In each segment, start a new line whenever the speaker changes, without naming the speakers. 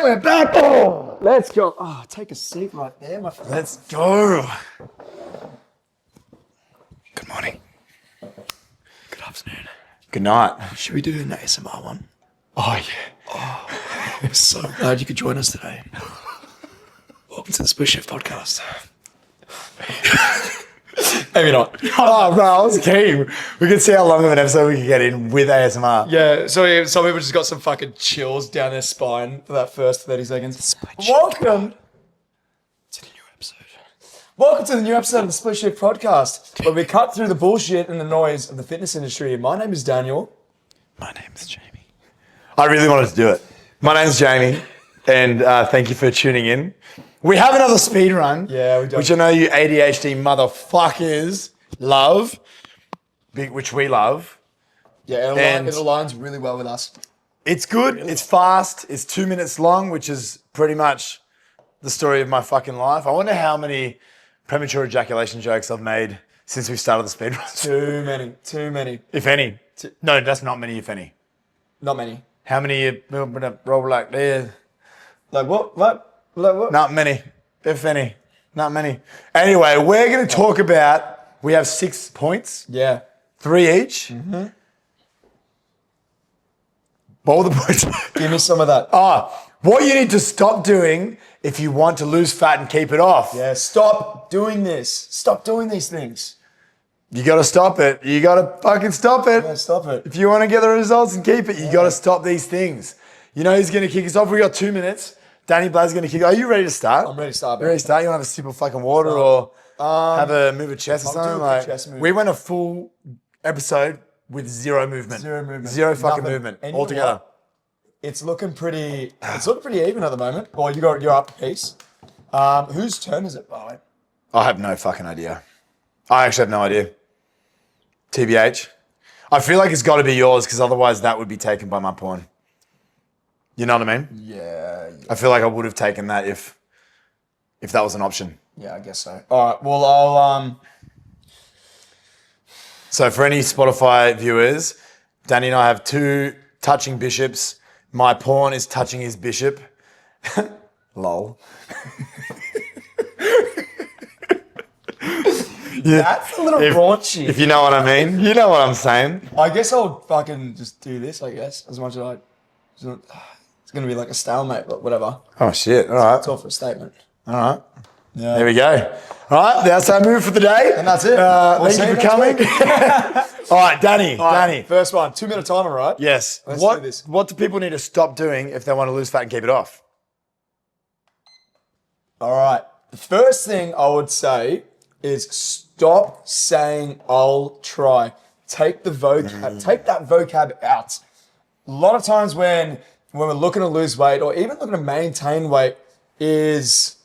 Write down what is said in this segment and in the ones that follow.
we're back. Oh, let's go. Oh, take a seat right there, my friend.
Let's go. Good morning.
Good afternoon.
Good night.
Should we do an ASMR one?
Oh, yeah.
Oh, I'm so glad you could join us today. Welcome to the Split Shift Podcast. Maybe not.
Oh, bro, I was keen. We could see how long of an episode we could get in with ASMR.
Yeah, so some people just got some fucking chills down their spine for that first 30 seconds. Welcome to the new episode. Welcome to the new episode of the Split Shift Podcast, where we cut through the bullshit and the noise of the fitness industry. My name is Daniel.
My name is Jamie. I really wanted to do it. My name's Jamie, and thank you for tuning in. We have another speed run,
Yeah, we do.
which I know you ADHD motherfuckers love, which we love.
Yeah,
And-
it aligns really well with us.
It's good. It's fast. It's 2 minutes long, which is pretty much the story of my fucking life. I wonder how many premature ejaculation jokes I've made since we started the speed run.
Too many.
If any. No, that's not many, if any.
Not many.
How many roll like there?
Like what? Like what?
Not many, if any. Not many. Anyway, we're going to talk about, we have 6 points,
Yeah.
3 each.
Mm-hmm.
What were the points?
Give me some of that.
What you need to stop doing if you want to lose fat and keep it off.
Yeah, stop doing this. Stop doing these things.
You got to stop it. You got to fucking stop it.
Yeah, stop it.
If you want to get the results and keep it, you got to stop these things. You know who's going to kick us off? We got 2 minutes. Danny Blair's going to kick. Are you ready to start?
I'm ready to start.
You ready to start? You want to have a sip of fucking water or have a move of chest or
I'll
something?
do a
Like,
chest move.
we went a full episode with zero movement. Zero fucking
Nothing.
movement
And you know
altogether.
what? It's looking pretty. It's looking pretty even at the moment. Well, you're up a piece. Whose turn is it, by the way?
I have no fucking idea. I actually have no idea. TBH. I feel like it's got to be yours because otherwise that would be taken by my pawn. You know what I mean?
Yeah.
I feel like I would have taken that if that was an option.
Yeah, I guess so. All right. Well, I'll
So for any Spotify viewers, Danny and I have 2 touching bishops. My pawn is touching his bishop. Lol. Yeah.
That's a little raunchy.
If you know what I mean. You know what I'm saying.
I guess I'll fucking just do this. I guess as much as I. It's gonna be like a stalemate, but whatever.
Oh shit. All right.
It's all for a statement.
All right.
Yeah.
There we go. All right. That's our move for the day.
And that's it. We'll see
Thank you
you
for
next
coming. All right, Danny.
All right,
Danny.
first one. 2 minute timer, right?
Yes.
Let's
What
do this.
What do people need to stop doing if they want to lose fat and keep it off?
All right. The first thing I would say is stop saying "I'll try." Take the take that vocab out. A lot of times when we're looking to lose weight or even looking to maintain weight, is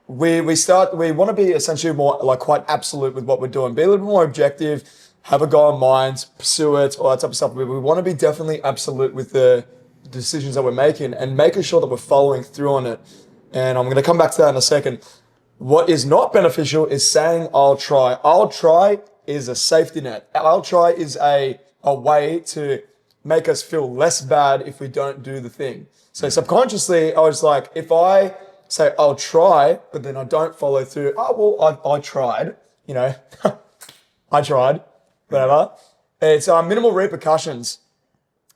we want to be essentially more like quite absolute with what we're doing. Be a little bit more objective. Have a goal in mind, pursue it, all that type of stuff. We want to be definitely absolute with the decisions that we're making and making sure that we're following through on it. And I'm going to come back to that in a second. What is not beneficial is saying I'll try. I'll try is a safety net. I'll try is a way to make us feel less bad if we don't do the thing. So subconsciously, I was like, if I say I'll try, but then I don't follow through, I tried, you know, I tried, whatever. It's minimal repercussions.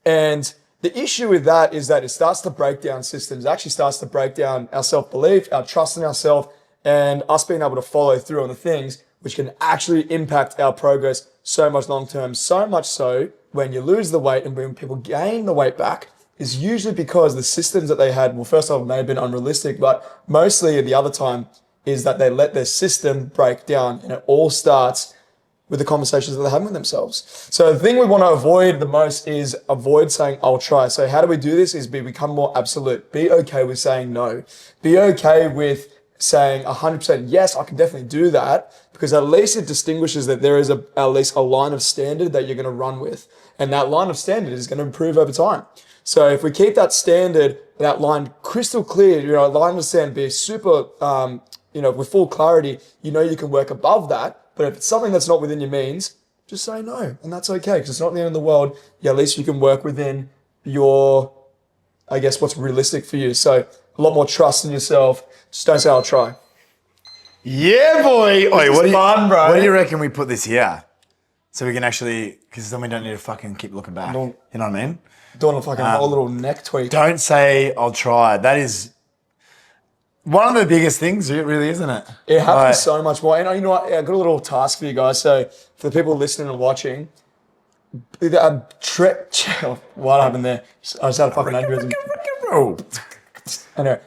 And the issue with that is that it starts to break down systems. It actually starts to break down our self-belief, our trust in ourselves, and us being able to follow through on the things which can actually impact our progress so much long-term. So much so when you lose the weight and when people gain the weight back is usually because the systems that they had, well, first of all, may have been unrealistic, but mostly the other time is that they let their system break down, and it all starts with the conversations that they're having with themselves. So the thing we want to avoid the most is avoid saying, I'll try. So how do we do this is become more absolute. Be okay with saying no. Be okay with saying 100% yes, I can definitely do that, because at least it distinguishes that there is at least a line of standard that you're going to run with. And that line of standard is going to improve over time. So if we keep that standard, that line crystal clear, a line of sand, be super, with full clarity, you can work above that. But if it's something that's not within your means, just say no. And that's okay, because it's not the end of the world. Yeah, at least you can work within your, I guess, what's realistic for you. So a lot more trust in yourself. Just don't say I'll try.
Yeah, boy. Wait, what
fun, bro.
What do you reckon we put this here? So we can actually, because then we don't need to fucking keep looking back. You know what I mean?
Doing a fucking whole little neck tweak.
Don't say I'll try. That is one of the biggest things, it really, isn't it?
It happens so much more. And you know what? I've got a little task for you guys. So for the people listening and watching, what happened there? I just had a fucking aneurysm. Anyway,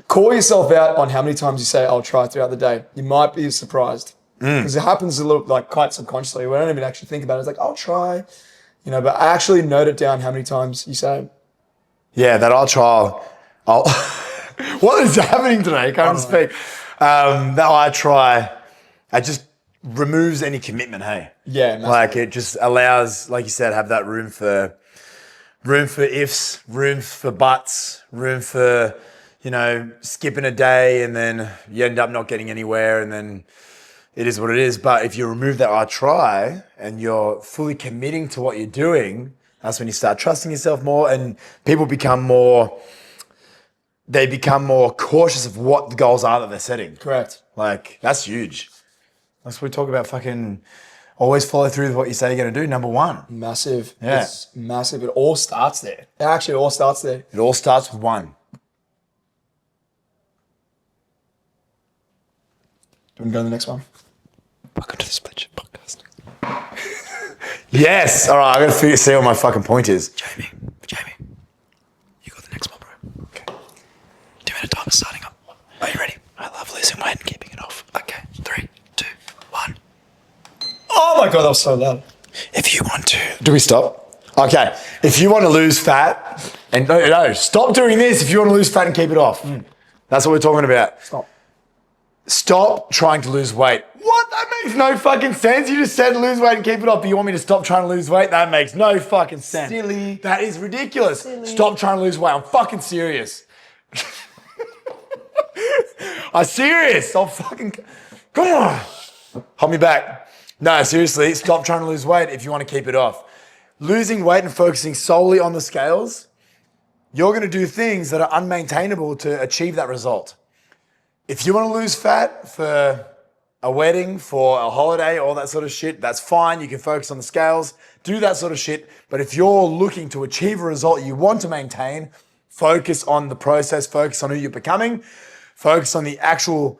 call yourself out on how many times you say I'll try throughout the day. You might be surprised. Because it happens a little, like, quite subconsciously. We don't even actually think about it. It's like, I'll try, but I actually note it down how many times you say.
Yeah, that I'll try. What is happening today? I can't speak. That I try, it just removes any commitment, hey?
Yeah.
Like, it just allows, like you said, have that room for ifs, room for buts, room for, skipping a day and then you end up not getting anywhere and then it is what it is. But if you remove that I try and you're fully committing to what you're doing, that's when you start trusting yourself more and people become more cautious of what the goals are that they're setting.
Correct.
Like, that's huge. That's what we talk about, fucking always follow through with what you say you're going to do, number one.
Massive.
Yeah.
It's massive. It all starts there. It actually all starts there.
It all starts with one.
Do you want to go to the next one?
Welcome to the Split Shift Podcast.
Yes. All right, I got to see what my fucking point is.
Jamie, you got the next one, bro. Okay. 2 minute timer starting up. Are you ready? I love losing weight and keeping it off. Okay, 3, 2, 1.
Oh my God, that was so loud.
If you want to.
Do we stop? Okay. If you want to lose fat, and no, stop doing this if you want to lose fat and keep it off. That's what we're talking about. Stop trying to lose weight. What? That makes no fucking sense. You just said lose weight and keep it off, but you want me to stop trying to lose weight? That makes no fucking sense.
Silly.
That is ridiculous. Stop trying to lose weight. I'm fucking serious. I'm serious. I'll fucking... Come on. Hold me back. No, seriously, stop trying to lose weight if you want to keep it off. Losing weight and focusing solely on the scales, you're going to do things that are unmaintainable to achieve that result. If you want to lose fat for a wedding, for a holiday, all that sort of shit, that's fine. You can focus on the scales, do that sort of shit. But if you're looking to achieve a result you want to maintain, focus on the process, focus on who you're becoming, focus on the actual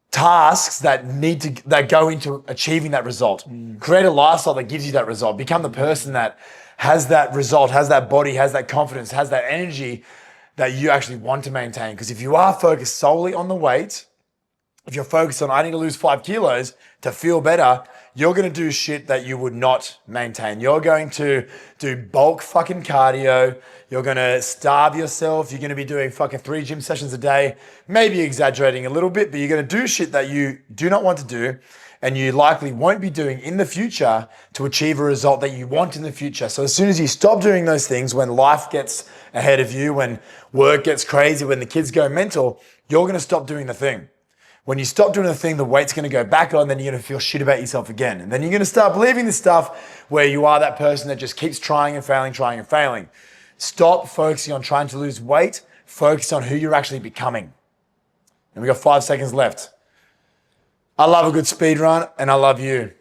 tasks that go into achieving that result. Create a lifestyle that gives you that result. Become the person that has that result, has that body, has that confidence, has that energy that you actually want to maintain. Because if you are focused solely on the weight, if you're focused on, I need to lose 5 kilos to feel better, you're going to do shit that you would not maintain. You're going to do bulk fucking cardio. You're going to starve yourself. You're going to be doing fucking 3 gym sessions a day, maybe exaggerating a little bit, but you're going to do shit that you do not want to do and you likely won't be doing in the future to achieve a result that you want in the future. So as soon as you stop doing those things, when life gets ahead of you, when work gets crazy, when the kids go mental, you're going to stop doing the thing. When you stop doing the thing, the weight's going to go back on, then you're going to feel shit about yourself again. And then you're going to start believing this stuff where you are that person that just keeps trying and failing. Stop focusing on trying to lose weight. Focus on who you're actually becoming. And we got 5 seconds left. I love a good speed run, and I love you.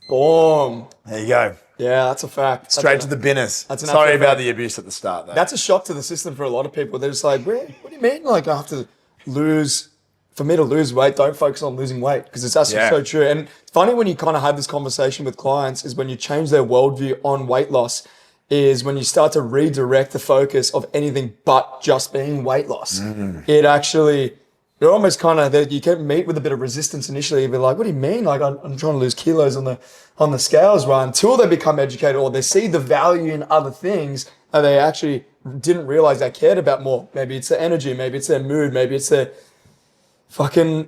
Boom.
There you go.
Yeah, that's a fact.
Straight to the business.
That's an
Sorry
absolute
about
fact.
the abuse at the start, though.
That's a shock to the system for a lot of people. They're just like, what do you mean? Like, I have to lose... For me to lose weight, don't focus on losing weight because it's actually so true. And it's funny when you kind of have this conversation with clients is when you change their worldview on weight loss is when you start to redirect the focus of anything but just being weight loss. It actually, you're almost kind of, you can meet with a bit of resistance initially. You'll be like, what do you mean? Like I'm trying to lose kilos on the scales, right? Until they become educated or they see the value in other things and they actually didn't realize they cared about more. Maybe it's their energy, maybe it's their mood, maybe it's their fucking,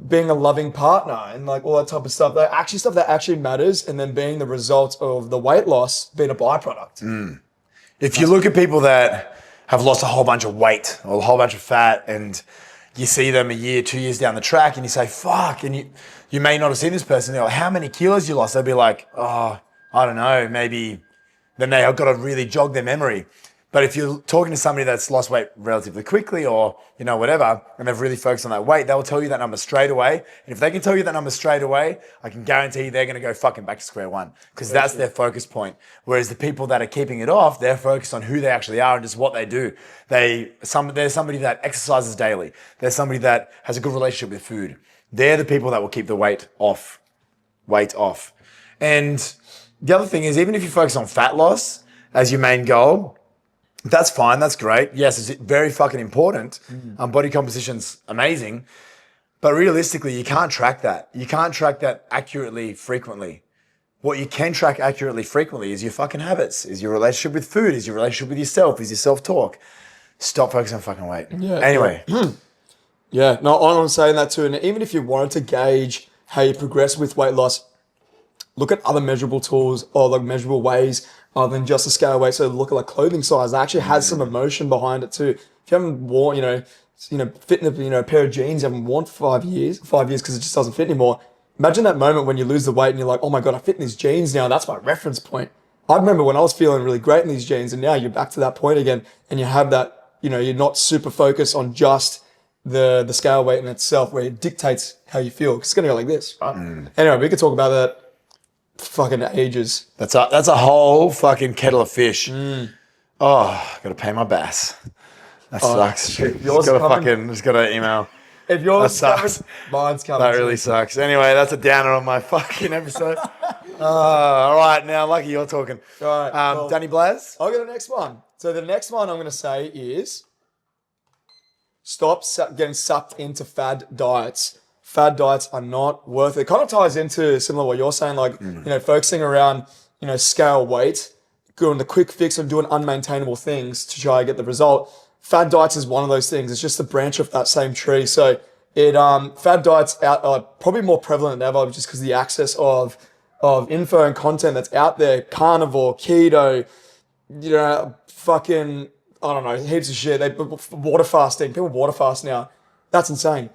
being a loving partner and like all that type of stuff. Stuff that actually matters and then being the result of the weight loss being a byproduct.
If you look at people that have lost a whole bunch of weight or a whole bunch of fat and you see them a year, 2 years down the track and you say, fuck, and you may not have seen this person. They're like, how many kilos you lost? They'll be like, oh, I don't know, maybe. Then they have got to really jog their memory. But if you're talking to somebody that's lost weight relatively quickly or, whatever, and they've really focused on that weight, they'll tell you that number straight away. And if they can tell you that number straight away, I can guarantee they're going to go fucking back to square one because that's their focus point. Whereas the people that are keeping it off, they're focused on who they actually are and just what they do. There's somebody that exercises daily. There's somebody that has a good relationship with food. They're the people that will keep the weight off. And the other thing is, even if you focus on fat loss as your main goal, that's fine. That's great. Yes, it's very fucking important. Body composition's amazing. But realistically, you can't track that. You can't track that accurately, frequently. What you can track accurately, frequently is your fucking habits, is your relationship with food, is your relationship with yourself, is your self-talk. Stop focusing on fucking weight.
Yeah.
Anyway.
Yeah, no, I'm saying that too. And even if you wanted to gauge how you progress with weight loss, look at other measurable tools or like measurable ways other than just a scale weight. So look at like clothing size. It actually has some emotion behind it too. If you haven't worn, fit in a pair of jeans you haven't worn for 5 years because it just doesn't fit anymore. Imagine that moment when you lose the weight and you're like, oh my God, I fit in these jeans now. That's my reference point. I remember when I was feeling really great in these jeans and now you're back to that point again and you have that, you're not super focused on just the scale weight in itself where it dictates how you feel. 'Cause it's going to go like this, right? Anyway, we could talk about that fucking ages.
That's a whole fucking kettle of fish. Oh, gotta pay my bass. That sucks. Just gotta email.
If yours
that sucks.
Mine's coming.
That really sucks. Anyway, that's a downer on my fucking episode. All right, now lucky you're talking.
All right, cool.
Danny Blaz.
I'll get the next one. So the next one I'm going to say is stop getting sucked into fad diets. Fad diets are not worth it. It kind of ties into similar to what you're saying, like, focusing around, scale weight, doing the quick fix and doing unmaintainable things to try and get the result. Fad diets is one of those things. It's just a branch of that same tree. So fad diets are probably more prevalent than ever just because the access of info and content that's out there, carnivore, keto, fucking, I don't know, heaps of shit. Water fasting. People water fast now. That's insane.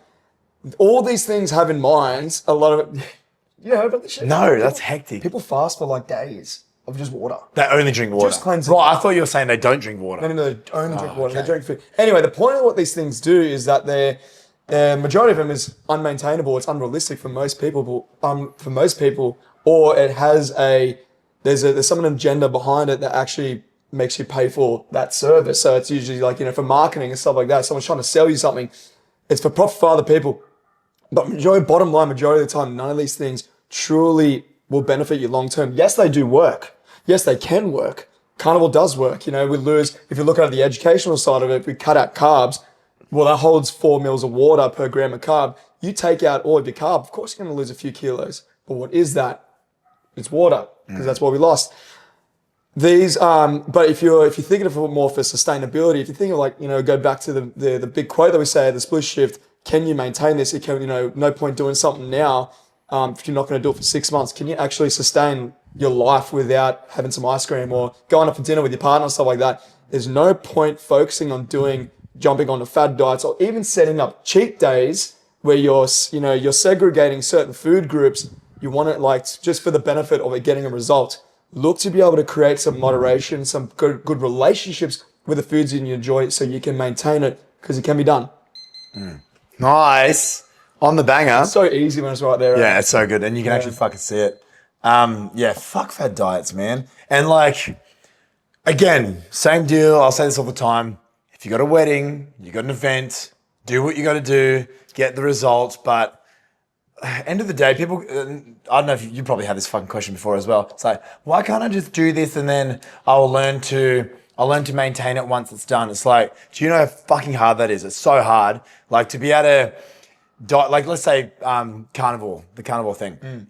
All these things have in mind a lot of it. You heard about this shit?
No, that's hectic.
People fast for like days of just water.
They only drink water.
Just cleansing.
Right, I thought you were saying they don't drink water.
No, they only drink water. Okay. They drink food. Anyway, the point of what these things do is that the majority of them is unmaintainable. It's unrealistic for most people. Or it has there's some agenda behind it that actually makes you pay for that service. So it's usually like, for marketing and stuff like that. Someone's trying to sell you something. It's for profit for other people. But bottom line, majority of the time, none of these things truly will benefit you long term. Yes, they do work. Yes, they can work. Carnivore does work. We lose, if you look at the educational side of it, we cut out carbs. Well, that holds 4 mils of water per gram of carb. You take out all of your carb, of course you're going to lose a few kilos. But what is that? It's water, because that's what we lost. These, but if you're thinking of it more for sustainability, if you think of like, go back to the big quote that we say, the split shift, can you maintain this? It can, no point doing something now if you're not going to do it for 6 months. Can you actually sustain your life without having some ice cream or going up for dinner with your partner or stuff like that? There's no point focusing on jumping on the fad diets or even setting up cheat days where you're segregating certain food groups. You want it like just for the benefit of it getting a result. Look to be able to create some moderation, some good relationships with the foods you enjoy so you can maintain it because it can be done.
Nice. On the banger.
It's so easy when it's right there.
Yeah, it's so good. And you can actually fucking see it. Fuck fad diets, man. And like, again, same deal. I'll say this all the time. If you got a wedding, you got an event, do what you got to do, get the results. But end of the day, people, I don't know if you probably had this fucking question before as well. It's like, why can't I just do this and then I'll learn to maintain it once it's done? It's like, do you know how fucking hard that is? It's so hard. Like to be able to, like let's say the carnivore thing.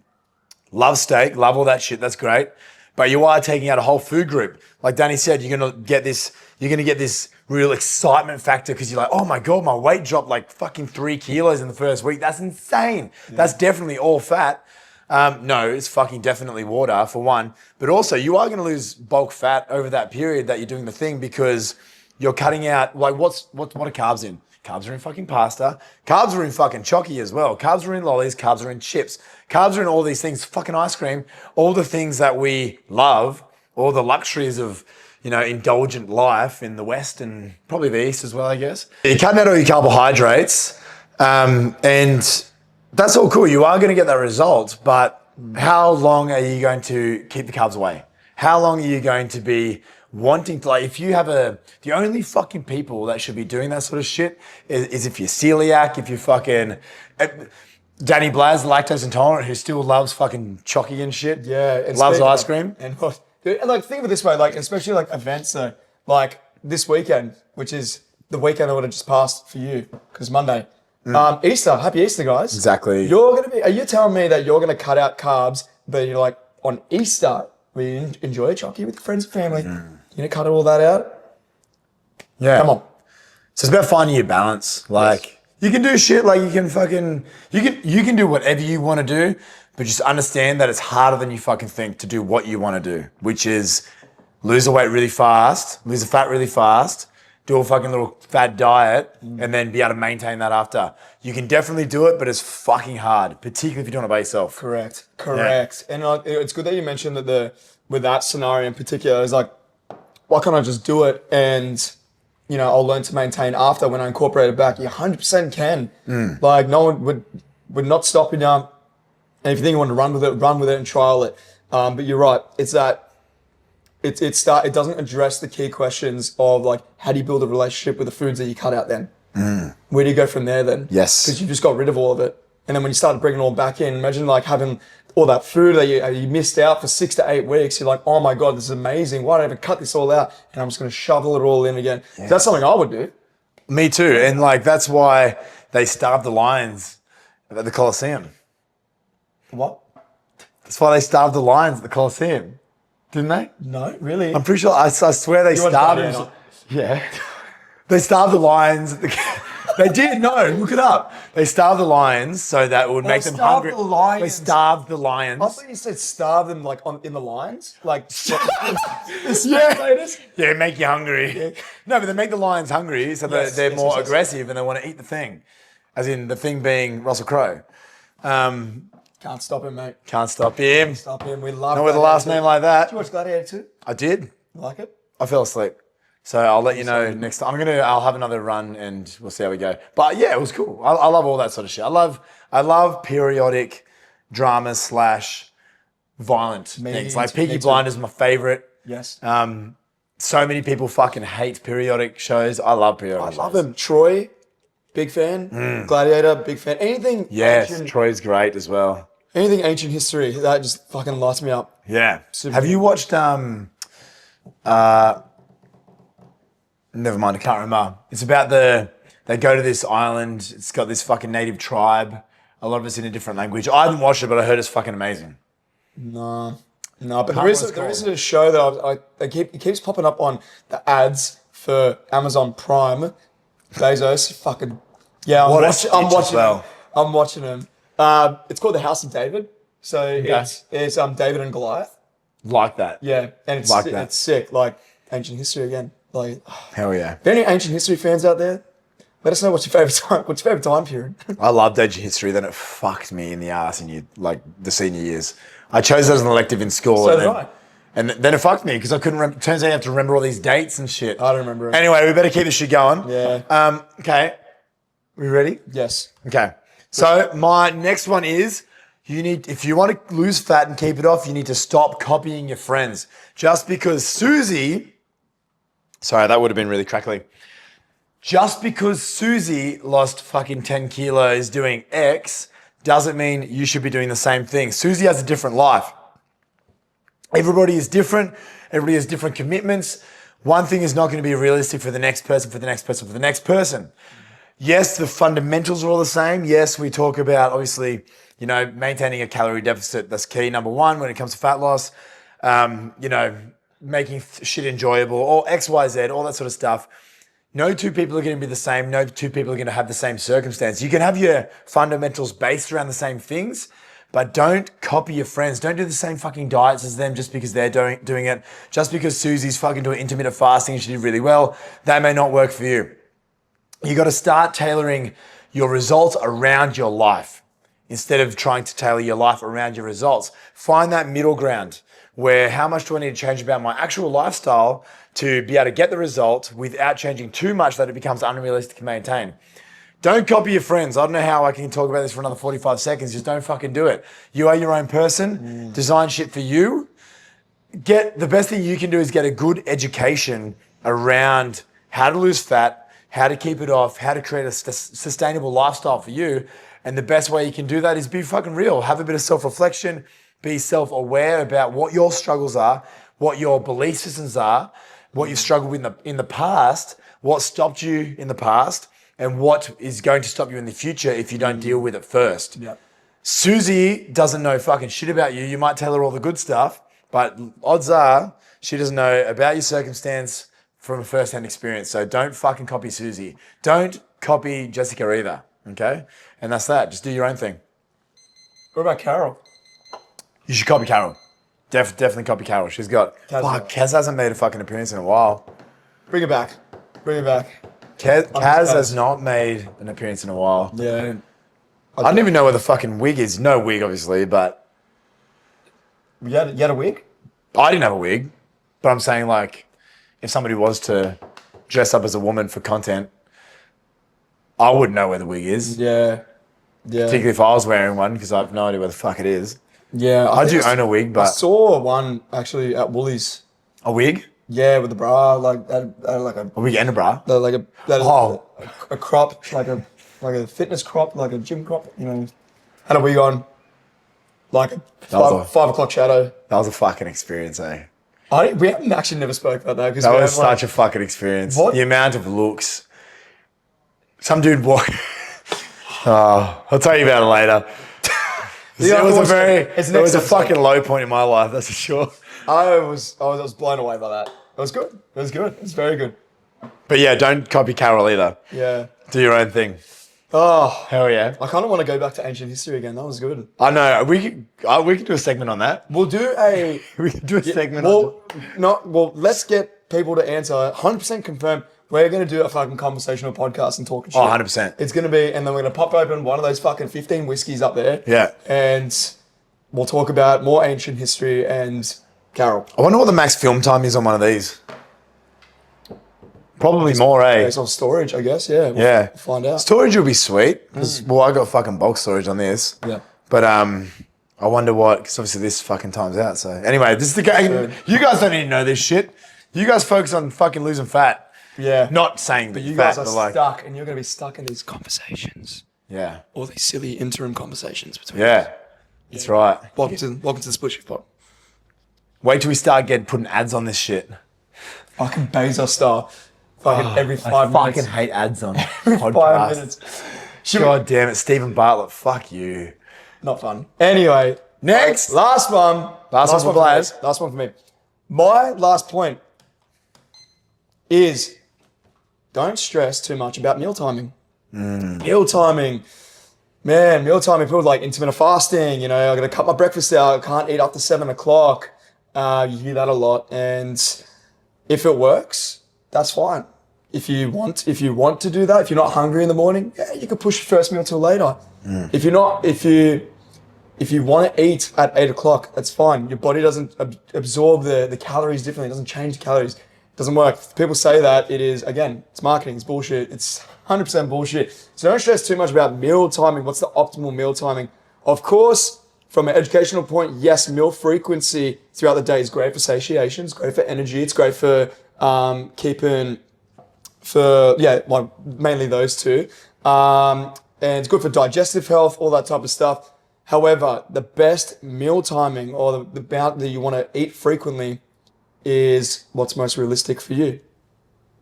Love steak, love all that shit, that's great. But you are taking out a whole food group. Like Danny said, you're gonna get this real excitement factor because you're like, oh my God, my weight dropped like fucking 3 kilos in the first week. That's insane. Yeah. That's definitely all fat. No, it's fucking definitely water for one. But also you are gonna lose bulk fat over that period that you're doing the thing because you're cutting out, like what are carbs in? Carbs are in fucking pasta. Carbs are in fucking chocky as well. Carbs are in lollies. Carbs are in chips. Carbs are in all these things, fucking ice cream, all the things that we love, all the luxuries of, indulgent life in the West and probably the East as well, I guess. You're cutting out all your carbohydrates, and that's all cool. You are going to get that result, but how long are you going to keep the carbs away? How long are you going to be wanting to, if you have the only fucking people that should be doing that sort of shit is if you're celiac, if you're fucking, Danny Blaz, lactose intolerant, who still loves fucking chocky and shit.
Yeah. And
loves ice cream.
And think of it this way, especially events though, this weekend, which is the weekend that would have just passed for you, because Monday. Easter, happy Easter, guys.
Exactly.
Are you telling me that you're going to cut out carbs, but you're on Easter, where you enjoy chocky with friends and family, you're going to cut all that out?
Yeah.
Come on.
So it's about finding your balance. You can do shit, you can do whatever you want to do, but just understand that it's harder than you fucking think to do what you want to do, which is lose the weight really fast, lose the fat really fast, do a fucking little fad diet, and then be able to maintain that after. You can definitely do it, but it's fucking hard, particularly if you're doing it by yourself.
Correct. Yeah. And it's good that you mentioned that with that scenario in particular, it's why can't I just do it and I'll learn to maintain after when I incorporate it back. You 100% can. No one would not stop you now. And if you think you want to run with it and trial it. But you're right. It's that it doesn't address the key questions of how do you build a relationship with the foods that you cut out then? Where do you go from there then?
Yes.
Because you just got rid of all of it. And then when you start bringing it all back in, imagine having all that food that you missed out for 6 to 8 weeks. You're oh my God, this is amazing. Why did I even cut this all out? And I'm just going to shovel it all in again. Yeah. That's something I would do.
Me too. And that's why they starved the lions at the Colosseum.
What?
That's why they starved the lions at the Colosseum. Didn't they?
No, really?
I'm pretty sure, I swear they starved them. Yeah. They starved the lions at the... They did, no, look it up. They starved the lions so that it would make them hungry. They starved the lions.
I thought you said starve them in the lions.
Yeah, make you hungry. Yeah. No, but they make the lions hungry so that they're more aggressive and they want to eat the thing. As in the thing being Russell Crowe.
Can't stop him, mate.
Can't stop him.
Can't stop him. We love it.
Not with a last name like that.
Did you watch Gladiator 2?
I did.
You like it?
I fell asleep. So I'll let you know next time. I'll have another run and we'll see how we go. But yeah, it was cool. I love all that sort of shit. I love periodic drama / violent things. Peaky Blinders is my favorite.
Yes.
So many people fucking hate periodic shows. I love periodic shows.
I love them. Troy, big fan. Gladiator, big fan. Anything
ancient. Troy's great as well.
Anything ancient history, that just fucking lights me up.
Yeah. Have you watched never mind, I can't remember. It's about they go to this island. It's got this fucking native tribe. A lot of it's in a different language. I haven't watched it, but I heard it's fucking amazing.
No, but there is a show that it keeps popping up on the ads for Amazon Prime. Bezos, fucking yeah. I'm watching him. It's called The House of David. So it's David and Goliath.
Like that.
Yeah, and it's sick. Ancient history again.
Hell yeah.
If there are any ancient history fans out there, let us know what's your favorite time period.
I loved ancient history, then it fucked me in the ass in the senior years. I chose that as an elective in school. And then it fucked me because I couldn't remember. Turns out you have to remember all these dates and shit.
I don't remember it.
Anyway, we better keep this shit going.
Yeah.
Okay. We ready?
Yes.
Okay. So my next one is if you want to lose fat and keep it off, you need to stop copying your friends. Just because Susie... Sorry, that would have been really crackly. Just because Susie lost fucking 10 kilos doing X doesn't mean you should be doing the same thing. Susie has a different life. Everybody is different. Everybody has different commitments. One thing is not going to be realistic for the next person, for the next person, for the next person. Yes, the fundamentals are all the same. Yes, we talk about, obviously, maintaining a calorie deficit. That's key, number one, when it comes to fat loss. Making shit enjoyable, or X, Y, Z, all that sort of stuff. No two people are going to be the same. No two people are going to have the same circumstance. You can have your fundamentals based around the same things, but don't copy your friends. Don't do the same fucking diets as them just because they're doing it. Just because Susie's fucking doing intermittent fasting and she did really well, that may not work for you. You got to start tailoring your results around your life instead of trying to tailor your life around your results. Find that middle ground where how much do I need to change about my actual lifestyle to be able to get the result without changing too much that it becomes unrealistic to maintain. Don't copy your friends. I don't know how I can talk about this for another 45 seconds. Just don't fucking do it. You are your own person. Design shit for you. The best thing you can do is get a good education around how to lose fat, how to keep it off, how to create a sustainable lifestyle for you. And the best way you can do that is be fucking real. Have a bit of self-reflection. Be self-aware about what your struggles are, what your belief systems are, what you've struggled with in the past, what stopped you in the past, and what is going to stop you in the future if you don't deal with it first.
Yep.
Susie doesn't know fucking shit about you. You might tell her all the good stuff, but odds are she doesn't know about your circumstance from a first-hand experience. So don't fucking copy Susie. Don't copy Jessica either, okay? And that's that. Just do your own thing.
What about Carol?
You should copy Carol. Definitely copy Carol. She's got... Kaz hasn't made a fucking appearance in a while.
Bring it back. Bring it back.
Kaz has not made an appearance in a while.
Yeah.
I don't even know where the fucking wig is. No wig, obviously, but...
You had a wig?
I didn't have a wig, but I'm saying, like, if somebody was to dress up as a woman for content, I wouldn't know where the wig is.
Yeah. Yeah.
Particularly if I was wearing one, because I have no idea where the fuck it is.
Yeah.
I do own a wig, but...
I saw one, actually, at Woolies.
A wig?
Yeah, with the bra, like a
wig and a bra?
A crop, like a fitness crop, like a gym crop, you know. Had a wig on, like a 5 o'clock shadow.
That was a fucking experience, eh?
We haven't actually never spoke about that.
That was such a fucking experience.
What?
The amount of looks. Some dude walked... Oh, I'll tell you about it later. It was a fucking low point in my life, that's for sure.
I was blown away by that. It was good. It was good. It was very good.
But yeah, don't copy Carol either.
Yeah.
Do your own thing.
Oh,
hell yeah.
I kind of want to go back to ancient history again. That was good.
I know. We could do a segment on that.
We'll do a...
We could do a segment
let's get people to answer. 100% confirm. We're going to do a fucking conversational podcast and talk shit.
Oh, 100%.
It's going to be... And then we're going to pop open one of those fucking 15 whiskeys up there.
Yeah.
And we'll talk about more ancient history and Carol.
I wonder what the max film time is on one of these. Probably more, eh?
Based on storage, I guess. Yeah.
We'll
find out.
Storage will be sweet. Because, I got fucking bulk storage on this.
Yeah.
But I wonder what... Because obviously this fucking time's out. So anyway, this is the game. You guys don't need to know this shit. You guys focus on fucking losing fat.
Yeah.
Not saying
But
that
you
fat,
guys are stuck and you're going to be stuck in these
Conversations.
Yeah.
All these silly interim conversations between
Yeah. That's right.
Welcome to the Split Shift Pod.
Wait till we start putting ads on this shit.
Fucking Bezos star. Fucking every 5 minutes.
I fucking hate ads on
Every
podcasts.
5 minutes.
God damn it, Stephen Bartlett, fuck you.
Not fun. Anyway.
Next.
Last one.
Last one for players.
Last one for me. My last point is don't stress too much about meal timing. Meal timing. Man, meal timing, people like intermittent fasting, you know, I'm going to cut my breakfast out, I can't eat after 7 o'clock. You hear that a lot. And if it works, that's fine. If you want to do that, if you're not hungry in the morning, yeah, you can push your first meal till later. If you want to eat at 8 o'clock, that's fine. Your body doesn't absorb the calories differently. It doesn't change the calories. It doesn't work. If people say that, it is, again, it's marketing, it's bullshit. It's 100% bullshit. So don't stress too much about meal timing. What's the optimal meal timing? Of course, from an educational point, yes, meal frequency throughout the day is great for satiation. It's great for energy. It's great for mainly those two. And it's good for digestive health, all that type of stuff. However, the best meal timing or the amount that you want to eat frequently is what's most realistic for you.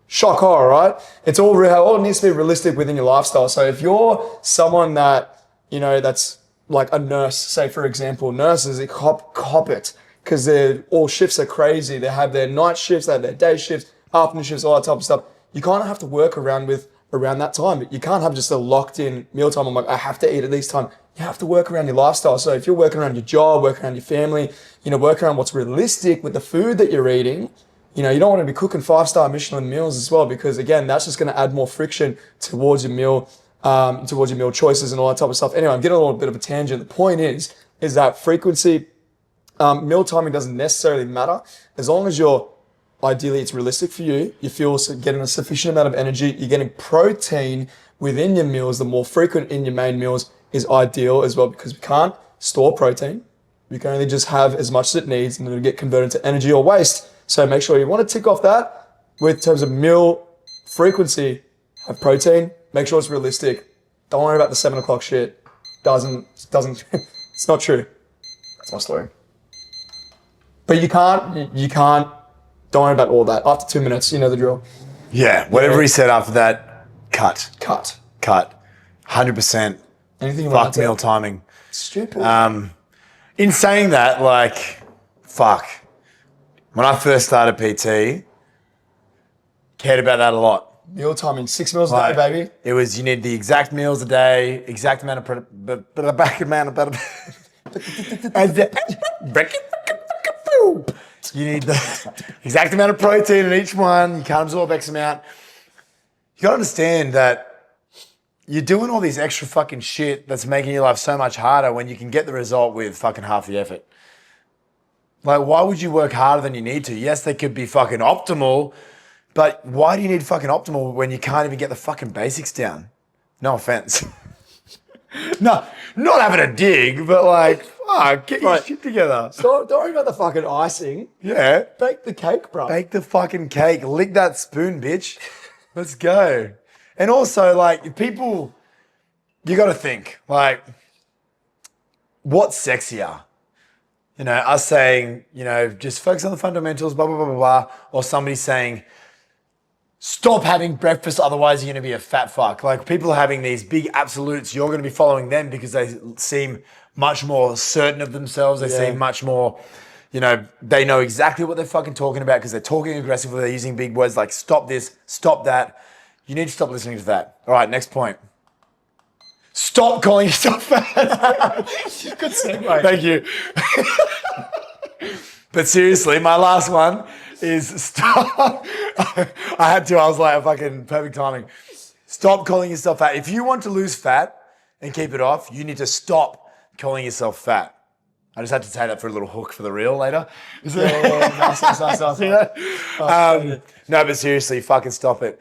Shock horror, right? It's all real. All needs to be realistic within your lifestyle. So if you're someone that, you know, that's like a nurse, say for example, nurses, they cop it because all shifts are crazy. They have their night shifts, they have their day shifts, afternoon shifts, all that type of stuff. You kind of have to work around that time. You can't have just a locked in meal time. I'm like, I have to eat at this time. You have to work around your lifestyle. So if you're working around your job, working around your family, you know, work around what's realistic with the food that you're eating. You know, you don't want to be cooking 5-star Michelin meals as well, because again, that's just going to add more friction towards your meal choices and all that type of stuff. Anyway, I'm getting a little bit of a tangent. The point is that frequency, meal timing doesn't necessarily matter as long as you're ideally it's realistic for you. You feel getting a sufficient amount of energy. You're getting protein within your meals. The more frequent in your main meals is ideal as well, because we can't store protein. We can only just have as much as it needs, and then it'll get converted into energy or waste. So make sure you want to tick off that with terms of meal frequency. Have protein. Make sure it's realistic. Don't worry about the 7 o'clock shit. Doesn't. It's not true. That's my story. But you can't. Don't worry about all that. After 2 minutes, you know the drill.
Yeah, whatever he said after that, cut. 100%.
Anything
Fuck meal timing.
Stupid.
In saying that, like, fuck. When I first started PT, cared about that a lot.
Meal timing, 6 meals a day, baby.
It was, you need the exact meals a day, exact amount of, you need the exact amount of protein in each one. You can't absorb X amount. You gotta understand that you're doing all these extra fucking shit that's making your life so much harder when you can get the result with fucking half the effort. Like, why would you work harder than you need to? Yes, they could be fucking optimal, but why do you need fucking optimal when you can't even get the fucking basics down? No offense. No, not having a dig, but like, fuck, get your shit together.
So don't worry about the fucking icing.
Yeah.
Bake the cake, bro.
Bake the fucking cake. Lick that spoon, bitch. Let's go. And also, like, people, you got to think, like, what's sexier? You know, us saying, you know, just focus on the fundamentals, blah, blah, blah, blah, blah. Or somebody saying, stop having breakfast, otherwise you're going to be a fat fuck. Like, people having these big absolutes, you're going to be following them because they seem much more certain of themselves. They seem much more, you know, they know exactly what they're fucking talking about because they're talking aggressively. They're using big words like stop this, stop that. You need to stop listening to that. All right, next point. Stop calling yourself fat.
Good segue.
Thank you. But seriously, my last one is stop. I was like, fucking perfect timing. Stop calling yourself fat. If you want to lose fat and keep it off, you need to stop calling yourself fat. I just had to take that for a little hook for the reel later.
Nice.
No, but seriously, fucking stop it.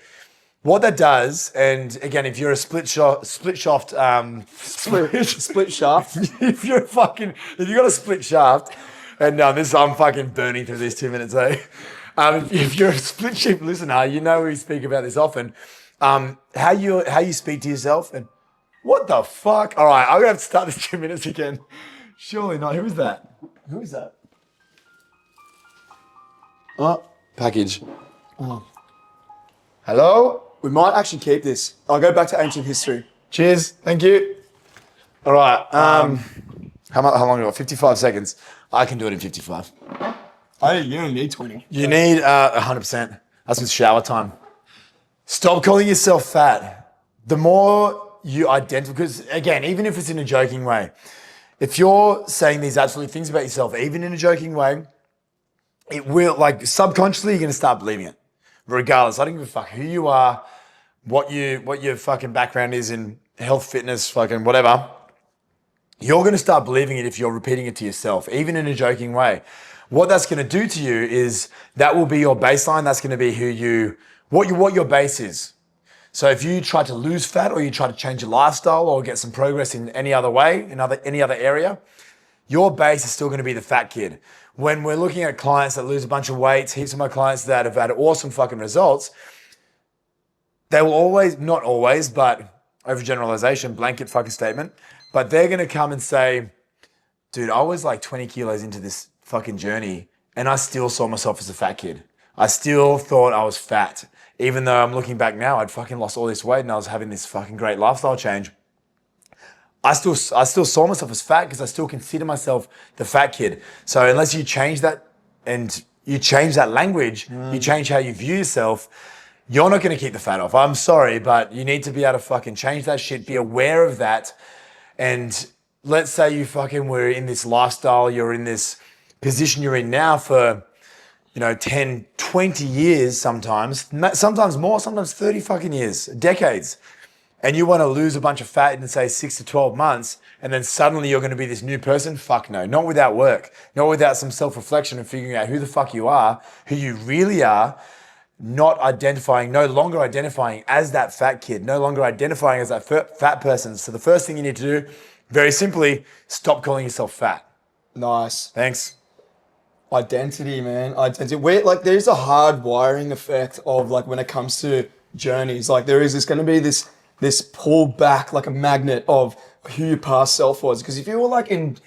What that does, and again, if you're a split shaft,
Split shaft.
if you got a split shaft, and I'm fucking burning through these 2 minutes, eh? If you're a split shift listener, you know we speak about this often. How you speak to yourself, and what the fuck? All right, I'm gonna have to start this 2 minutes again. Surely not. Who is that?
Who is that?
Oh, package. Oh. Hello?
We might actually keep this. I'll go back to ancient history.
Cheers. Thank you. All right. How long do you got? 55 seconds. I can do it in 55.
You only need 20.
You need 100%. That's with shower time. Stop calling yourself fat. The more you identify, because again, even if it's in a joking way, if you're saying these absolute things about yourself, even in a joking way, it will, like, subconsciously, you're going to start believing it. Regardless, I don't give a fuck who you are, what your fucking background is in health, fitness, fucking whatever. You're going to start believing it if you're repeating it to yourself, even in a joking way. What that's going to do to you is that will be your baseline. That's going to be what your base is. So if you try to lose fat or you try to change your lifestyle or get some progress in any other way, in any other area, your base is still going to be the fat kid. When we're looking at clients that lose a bunch of weight, heaps of my clients that have had awesome fucking results, they will always, not always, but overgeneralization, blanket fucking statement, but they're going to come and say, dude, I was like 20 kilos into this fucking journey and I still saw myself as a fat kid. I still thought I was fat. Even though I'm looking back now, I'd fucking lost all this weight and I was having this fucking great lifestyle change. I still saw myself as fat because I still consider myself the fat kid. So unless you change that and you change that language, you change how you view yourself, you're not going to keep the fat off. I'm sorry, but you need to be able to fucking change that shit, be aware of that. And let's say you fucking were in this lifestyle, you're in this position you're in now for, 10, 20 years sometimes more, sometimes 30 fucking years, decades. and you want to lose a bunch of fat in, say, 6 to 12 months, and then suddenly you're going to be this new person? Fuck no. Not without work. Not without some self-reflection and figuring out who the fuck you are, who you really are, no longer identifying as that fat kid, no longer identifying as that fat person. So the first thing you need to do, very simply, stop calling yourself fat.
Nice.
Thanks.
Identity, man. Identity. There's a hard wiring effect of like when it comes to journeys. Like there's going to be this pull back like a magnet of who your past self was. Because if you were like in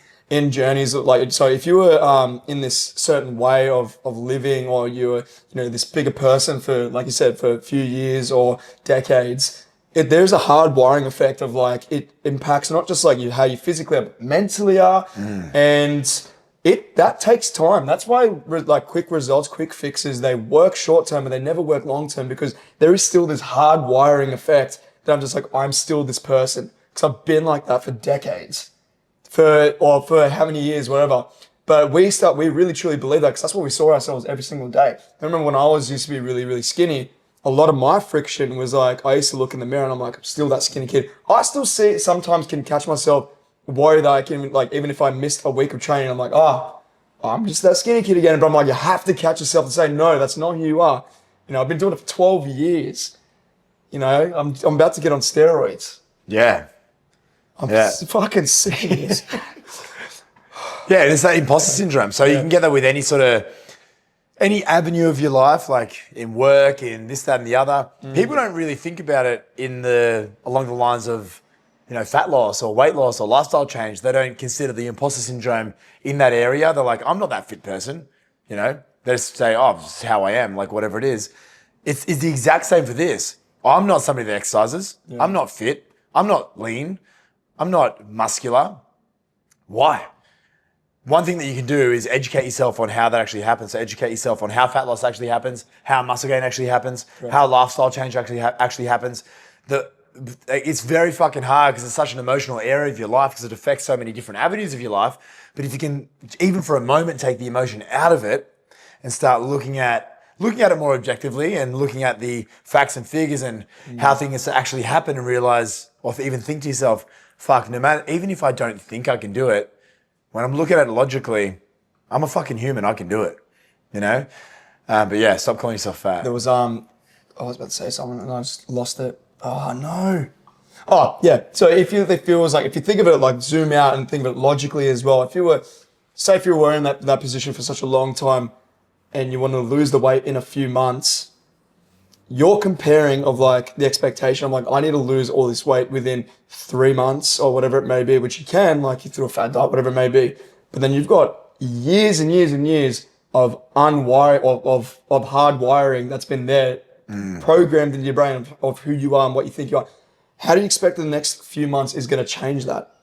journeys, like, so if you were in this certain way of living, or you were, this bigger person for, like you said, for a few years or decades, there's a hard wiring effect of like, it impacts not just like how you physically are, but mentally are. And that takes time. That's why like quick results, quick fixes, they work short term and they never work long term, because there is still this hard wiring effect that I'm just like, I'm still this person. Because I've been like that for decades. For how many years, whatever. But we really truly believe that, because that's what we saw ourselves every single day. I remember when I used to be really, really skinny, a lot of my friction was like, I used to look in the mirror and I'm like, I'm still that skinny kid. I still sometimes can catch myself worry that I can, like, even if I missed a week of training, I'm like, I'm just that skinny kid again. But I'm like, you have to catch yourself and say, no, that's not who you are. I've been doing it for 12 years. I'm about to get on steroids.
Yeah.
I'm fucking serious.
Yeah, it's that imposter syndrome. So you can get that with any avenue of your life, like in work, in this, that, and the other. People don't really think about it along the lines of, fat loss or weight loss or lifestyle change. They don't consider the imposter syndrome in that area. They're like, I'm not that fit person. They just say, this is how I am, like whatever it is. It's the exact same for this. I'm not somebody that exercises. Yeah. I'm not fit. I'm not lean. I'm not muscular. Why? One thing that you can do is educate yourself on how that actually happens. So educate yourself on how fat loss actually happens, how muscle gain actually happens, how lifestyle change actually happens. It's very fucking hard because it's such an emotional area of your life, because it affects so many different avenues of your life. But if you can, even for a moment, take the emotion out of it and start looking at it more objectively and looking at the facts and figures and how things actually happen, and realize, or even think to yourself, fuck, no matter, even if I don't think I can do it, when I'm looking at it logically, I'm a fucking human, I can do it, But yeah, stop calling yourself fat.
There was, I was about to say something and I just lost it. Oh, no. Oh, yeah. So if you think of it, like zoom out and think of it logically as well. If you were in that position for such a long time and you want to lose the weight in a few months, you're comparing of like the expectation of like, I need to lose all this weight within 3 months or whatever it may be, which you can, like you through a fat diet, whatever it may be. But then you've got years and years and years of of hard wiring that's been there, programmed into your brain of who you are and what you think you are. How do you expect the next few months is going to change that?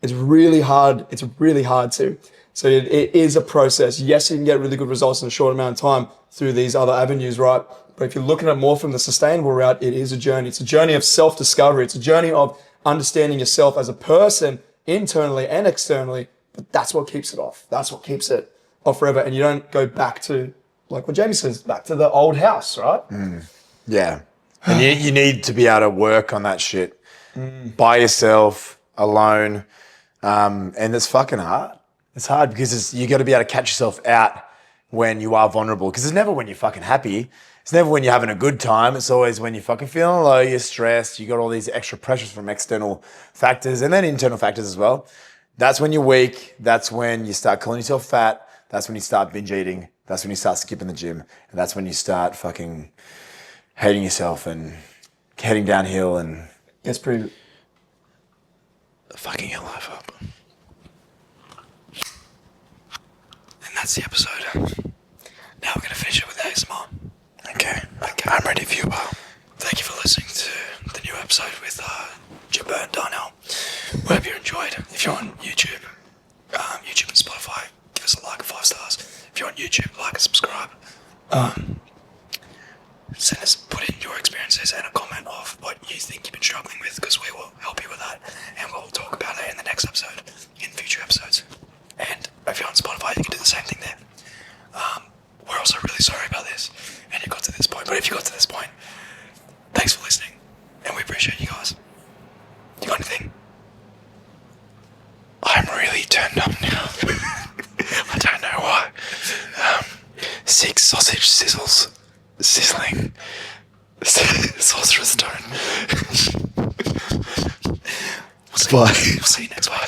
It's really hard. It's really hard to. So it is a process. Yes, you can get really good results in a short amount of time through these other avenues, right? But if you're looking at more from the sustainable route, it is a journey. It's a journey of self-discovery. It's a journey of understanding yourself as a person, internally and externally. But that's what keeps it off. That's what keeps it off forever. And you don't go back to, like what Jamie says, back to the old house, right?
Yeah. And you need to be able to work on that shit by yourself, alone. And it's fucking hard. It's hard because you got to be able to catch yourself out when you are vulnerable. Because it's never when you're fucking happy. It's never when you're having a good time. It's always when you're fucking feeling low, you're stressed, you got all these extra pressures from external factors and then internal factors as well. That's when you're weak. That's when you start calling yourself fat. That's when you start binge eating. That's when you start skipping the gym. And that's when you start fucking hating yourself and heading downhill and...
It's pretty...
Fucking your life up. And that's the episode. Now we're going to finish it with ASMR. Okay. I'm ready for you, pal. Thank you for listening to the new episode with Jibber and Darnell. We hope you enjoyed. If you're on YouTube, YouTube and Spotify, give us a like and 5 stars. If you're on YouTube, like and subscribe. Put in your experiences and a comment of what you think you've been struggling with, because we will help you with that, and we'll talk about it in the next episode, in future episodes. And if you're on Spotify, you can do the same thing there. We're also really sorry about this, and you got to this point, but if you got to this point, thanks for listening, and we appreciate you guys. 6 sausage sizzles. Sizzling. Sorcerer's Stone. We'll see you next week.